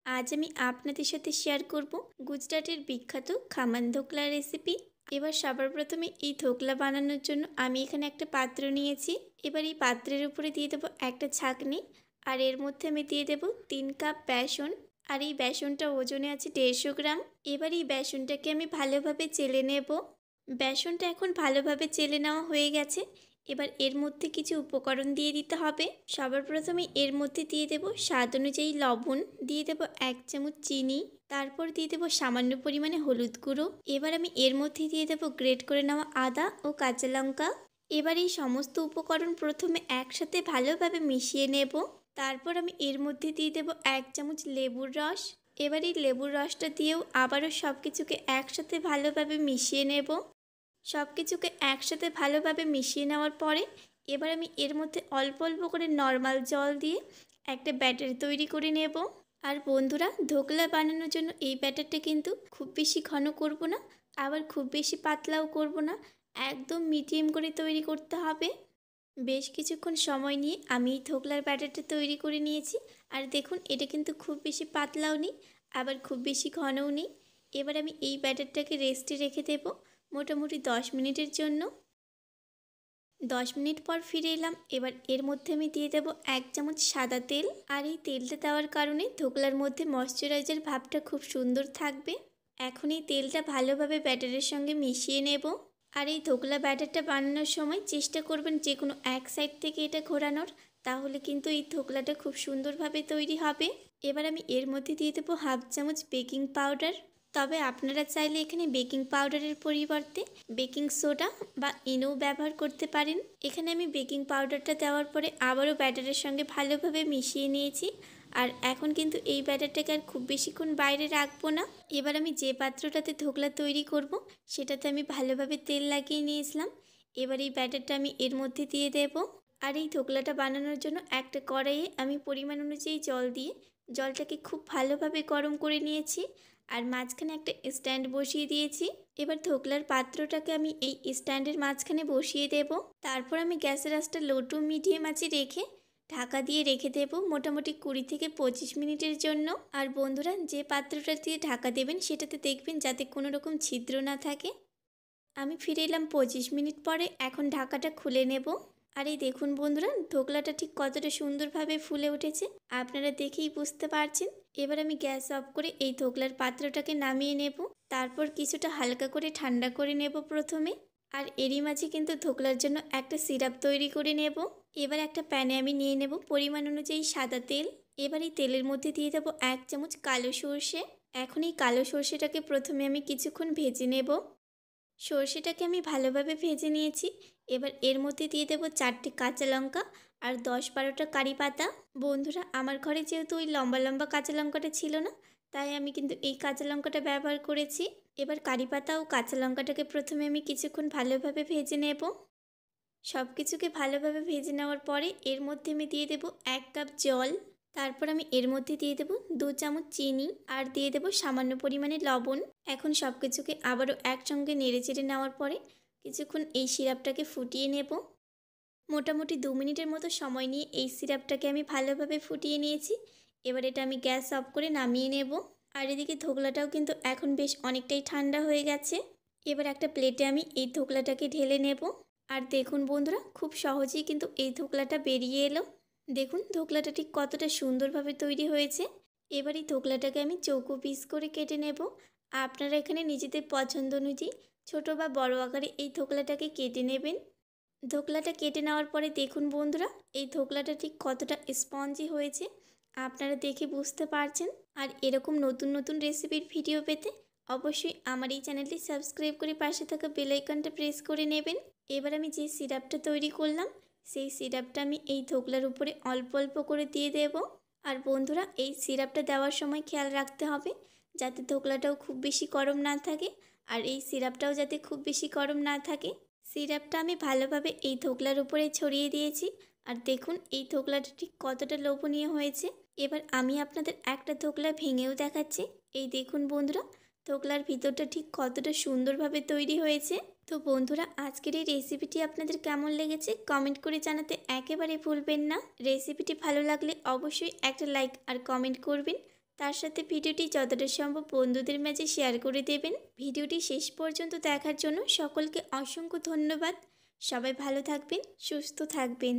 আজ আমি আপনাদের সাথে শেয়ার করব গুজরাটের বিখ্যাত খামান ধোকলা রেসিপি। এবার সবার প্রথমে এই ধোকলা বানানোর জন্য আমি এখানে একটা পাত্র নিয়েছি। এবার এই পাত্রের উপরে দিয়ে দেবো একটা ছাঁকনি, আর এর মধ্যে আমি দিয়ে দেবো 3 কাপ বেসন। আর এই বেসনটা ওজনে আছে 150 গ্রাম। এবার এই বেসনটাকে আমি ভালোভাবে চেলে নেব। বেসনটা এখন ভালোভাবে চেলে নেওয়া হয়ে গেছে। এবার এর মধ্যে কিছু উপকরণ দিয়ে দিতে হবে। সবার প্রথমে এর মধ্যে দিয়ে দেব স্বাদ অনুযায়ী লবণ, দিয়ে দেব 1 চামচ চিনি, তারপর দিয়ে দেব সামান্য পরিমাণে হলুদ গুঁড়ো। এবার আমি এর মধ্যে দিয়ে দেব গ্রেট করে নেওয়া আদা ও কাঁচা লঙ্কা। এবার এই সমস্ত উপকরণ প্রথমে একসাথে ভালোভাবে মিশিয়ে নেব। তারপর আমি এর মধ্যে দিয়ে দেব 1 চামচ লেবুর রস। এবার এই লেবুর রসটা দিয়েও আবারও সব কিছুকে একসাথে ভালোভাবে মিশিয়ে নেব। সব কিছুকে একসাথে ভালোভাবে মিশিয়ে নেওয়ার পরে এবার আমি এর মধ্যে অল্প অল্প করে নর্মাল জল দিয়ে একটা ব্যাটার তৈরি করে নেব। আর বন্ধুরা, ধোকলা বানানোর জন্য এই ব্যাটারটা কিন্তু খুব বেশি ঘন করব না, আবার খুব বেশি পাতলাও করব না, একদম মিডিয়াম করে তৈরি করতে হবে। বেশ কিছুক্ষণ সময় নিয়ে আমি এই ধোকলার ব্যাটারটা তৈরি করে নিয়েছি। আর দেখুন, এটা কিন্তু খুব বেশি পাতলাও নেই, আবার খুব বেশি ঘনও নেই। এবার আমি এই ব্যাটারটাকে রেস্টে রেখে দেব মোটামুটি 10 মিনিটের জন্য। 10 মিনিট পর ফিরে এলাম। এবার এর মধ্যে আমি দিয়ে দেব 1 চামচ সাদা তেল। আর এই তেলটা দেওয়ার কারণে ধোকলার মধ্যে ময়শ্চারাইজার ভাবটা খুব সুন্দর থাকবে। এখন এই তেলটা ভালোভাবে ব্যাটারের সঙ্গে মিশিয়ে নেব। আর এই ধোকলা ব্যাটারটা বানানোর সময় চেষ্টা করবেন যে কোনো এক সাইড থেকে এটা ঘোরানোর, তাহলে কিন্তু এই ধোকলাটা খুব সুন্দরভাবে তৈরি হবে। এবার আমি এর মধ্যে দিয়ে দেবো 1/2 চামচ বেকিং পাউডার। তবে আপনারা চাইলে এখানে বেকিং পাউডারের পরিবর্তে বেকিং সোডা বা ইনো ব্যবহার করতে পারেন। এখানে আমি বেকিং পাউডারটা দেওয়ার পরে আবারও ব্যাটারের সঙ্গে ভালোভাবে মিশিয়ে নিয়েছি। আর এখন কিন্তু এই ব্যাটারটাকে আর খুব বেশিক্ষণ বাইরে রাখবো না। এবার আমি যে পাত্রটাতে ধোকলা তৈরি করব সেটাতে আমি ভালোভাবে তেল লাগিয়ে নিয়েছিলাম। এবার এই ব্যাটারটা আমি এর মধ্যে দিয়ে দেব। আর এই ধোকলাটা বানানোর জন্য একটা কড়াইয়ে আমি পরিমাণ অনুযায়ী জল দিয়ে জলটাকে খুব ভালোভাবে গরম করে নিয়েছি। আর মাঝখানে একটা স্ট্যান্ড বসিয়ে দিয়েছি। এবার ধোকলার পাত্রটাকে আমি এই স্ট্যান্ডের মাঝখানে বসিয়ে দেব। তারপর আমি গ্যাসের আঁচটা লো টু মিডিয়াম আঁচে রেখে ঢাকা দিয়ে রেখে দেব মোটামুটি 20 থেকে 25 মিনিটের জন্য। আর বন্ধুরা, যে পাত্রটা দিয়ে ঢাকা দেবেন সেটাতে দেখবেন যাতে কোনো রকম ছিদ্র না থাকে। আমি ফিরে এলাম 25 মিনিট পরে। এখন ঢাকাটা খুলে নেব। আর এই দেখুন বন্ধুরা, ধোকলাটা ঠিক কতটা সুন্দরভাবে ফুলে উঠেছে আপনারা দেখেই বুঝতে পারছেন। এবার আমি গ্যাস অফ করে এই ধোকলার পাত্রটাকে নামিয়ে নেব। তারপর কিছুটা হালকা করে ঠান্ডা করে নেব প্রথমে। আর এরই মাঝে কিন্তু ধোকলার জন্য একটা সিরাপ তৈরি করে নেব। এবার একটা প্যানে আমি নিয়ে নেব পরিমাণ অনুযায়ী সাদা তেল। এবার এই তেলের মধ্যে দিয়ে দেবো 1 চামচ কালো সর্ষে। এখন এই কালো সর্ষেটাকে প্রথমে আমি কিছুক্ষণ ভেজে নেব। সর্ষেটাকে আমি ভালোভাবে ভেজে নিয়েছি। এবার এর মধ্যে দিয়ে দেবো 4টে কাঁচা লঙ্কা আর 10-12টা কারি পাতা। বন্ধুরা, আমার ঘরে যেহেতু ওই লম্বা লম্বা কাঁচা লঙ্কাটা ছিল না, তাই আমি কিন্তু এই কাঁচা লঙ্কাটা ব্যবহার করেছি। এবার কারি পাতা ও কাঁচা লঙ্কাটাকে প্রথমে আমি কিছুক্ষণ ভালোভাবে ভেজে নেব। সব কিছুকে ভালোভাবে ভেজে নেওয়ার পরে এর মধ্যে আমি দিয়ে দেবো 1 কাপ জল। তারপর আমি এর মধ্যে দিয়ে দেবো 2 চামচ চিনি আর দিয়ে দেবো সামান্য পরিমাণে লবণ। এখন সব কিছুকে আবারও একসঙ্গে নেড়ে চেড়ে নেওয়ার পরে কিছুক্ষণ এই সিরাপটাকে ফুটিয়ে নেব। মোটামুটি 2 মিনিটের মতো সময় নিয়ে এই সিরাপটাকে আমি ভালোভাবে ফুটিয়ে নিয়েছি। এবার এটা আমি গ্যাস অফ করে নামিয়ে নেব। আর এদিকে ধোকলাটাও কিন্তু এখন বেশ অনেকটাই ঠান্ডা হয়ে গেছে। এবার একটা প্লেটে আমি এই ধোকলাটাকে ঢেলে নেব। আর দেখুন বন্ধুরা, খুব সহজেই কিন্তু এই ধোকলাটা বেরিয়ে এলো। দেখুন ধোকলাটা ঠিক কতটা সুন্দরভাবে তৈরি হয়েছে। এবার এই ধোকলাটাকে আমি চৌকো পিস করে কেটে নেব। আপনারা এখানে নিজেদের পছন্দ অনুযায়ী ছোটো বা বড় আকারে এই ধোকলাটাকে কেটে নেবেন। ধোকলাটা কেটে নেওয়ার পরে দেখুন বন্ধুরা, এই ধোকলাটা ঠিক কতটা স্পঞ্জি হয়েছে আপনারা দেখে বুঝতে পারছেন। আর এরকম নতুন নতুন রেসিপির ভিডিও পেতে অবশ্যই আমার এই চ্যানেলটি সাবস্ক্রাইব করে পাশে থাকা বেল আইকনটা প্রেস করে নেবেন। এবার আমি যে সিরাপটা তৈরি করলাম সেই সিরাপটা আমি এই ধোকলার উপরে অল্প অল্প করে দিয়ে দেব। আর বন্ধুরা, এই সিরাপটা দেওয়ার সময় খেয়াল রাখতে হবে যাতে ধোকলাটাও খুব বেশি গরম না থাকে আর এই সিরাপটাও যাতে খুব বেশি গরম না থাকে। সিরাপটা আমি ভালোভাবে এই ধোকলার উপরে ছড়িয়ে দিয়েছি। আর দেখুন এই ধোকলাটা ঠিক কতটা লোভনীয় হয়েছে। এবার আমি আপনাদের একটা ধোকলা ভেঙেও দেখাচ্ছি। এই দেখুন বন্ধুরা, ধোকলার ভিতরটা ঠিক কতটা সুন্দরভাবে তৈরি হয়েছে। তো বন্ধুরা, আজকের এই রেসিপিটি আপনাদের কেমন লেগেছে কমেন্ট করে জানাতে একেবারে ভুলবেন না। রেসিপিটি ভালো লাগলে অবশ্যই একটা লাইক আর কমেন্ট করবেন। তার সাথে ভিডিওটি যতটা সম্ভব বন্ধুদের মাঝে শেয়ার করে দেবেন। ভিডিওটি শেষ পর্যন্ত দেখার জন্য সকলকে অসংখ্য ধন্যবাদ। সবাই ভালো থাকবেন, সুস্থ থাকবেন।